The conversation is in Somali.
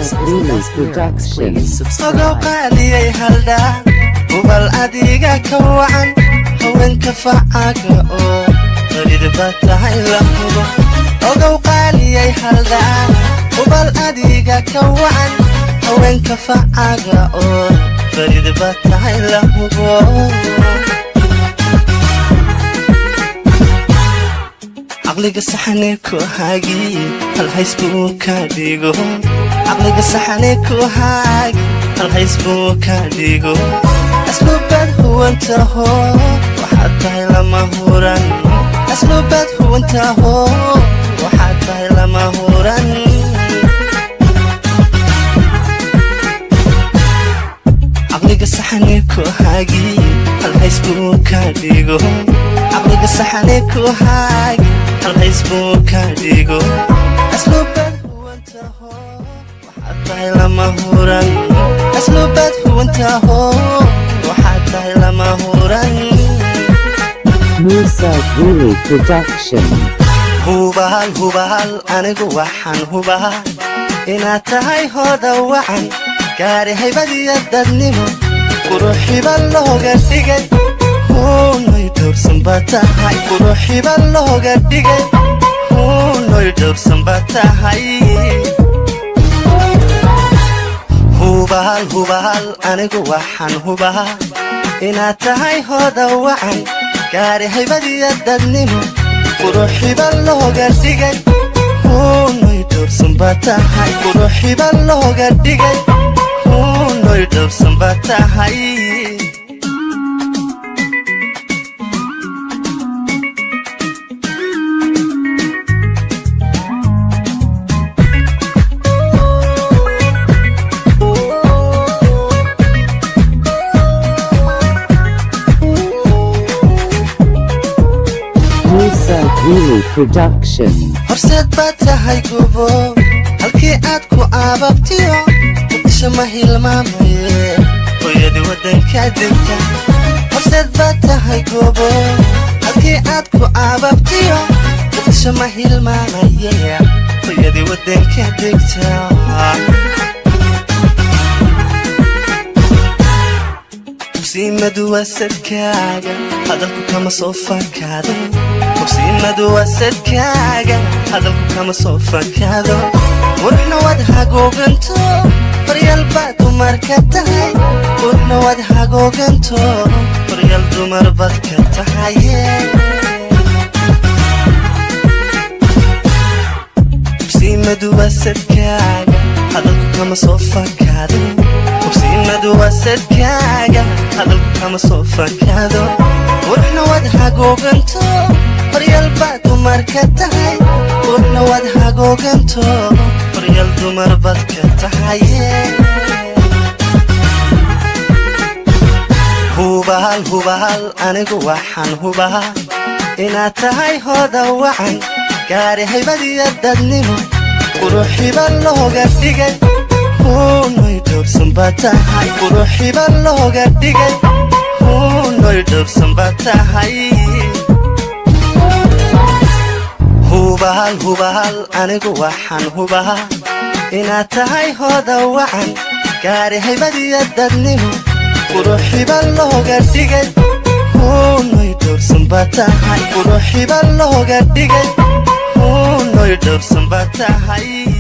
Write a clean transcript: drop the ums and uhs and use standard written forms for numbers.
Remix Production. Ogow qaaliyay haldaan hubal adiga ka wacan haweenka facaaga oo qaridba tahay la hubo. Ogow qaaliyay haldaan hubal adiga ka wacan haweenka facaaga oo qaridba tahay la hubo. عقلك صحنك وهاجي الهيسبوك ديجو عقلك صحنك وهاجي الهيسبوك ديجو أسلوبك هو أنت هو وحتى لما هورن أسلوبك هو أنت هو وحتى لما هورن عقلك صحنك وهاجي الهيسبوك ديجو عقلك صحنك وهاجي الفيسبوك ديجو أسلوبك هو أنت هو وحتى لما هورن أسلوبك هو أنت هو وحتى لما هورن Musa Guru Production. هوبال أنا جوحن هوبال إن تهاي هذا وعن كاره بدي الدنيم وروحي بالله قديك Sambatahay kuruhi balloga dhigay hunoy dhab sambatahay hubal anigu waxaan hubaa inaad tahay hooda wacan gaari haybadiya dadnimo kuruhi balloga dhigay hunoy dhab sambatahay kuruhi balloga dhigay hunoy dhab sambatahay Guru Production. Horseed baad tahay gubo halkii aad ku aababtiyo muqdisho ma hilmaamaye hooyadii waddanka degta. Horseed baad tahay gubo halkii aad ku aababtiyo muqdisho ma hilmaamaye hooyadii waddanka degta. Madu wasadkaaga hadalku kama soo fakado madu wasadkaaga hadalku kama soo fakado warna wad hagooganto faryal baad dumar ka tahay warna wad hagooganto faryal dumar baad ka tahay madu wasadkaaga hadalku kama soo fakado madu wasadkaaga hadalku kama soo fakado warna wad hagooganto faryal baad dumar ka tahay warna wad hagooganto faryal dumar baad ka tahay hubal anigu waxaan hubaa inaad tahay hooda wacan gaari haybadiya dadnimo quruxi balloga dhigay hunoy dhab sambatahay quruxi balloga dhigay hunoy dhab sambatahay hubal anigu waxaan hubaa inaad tahay hooda wacan gaari haybadiya dadnimo quruxi balloga dhigay hunoy dhab sambatahay quruxi balloga dhigay hunoy dhab sambatahay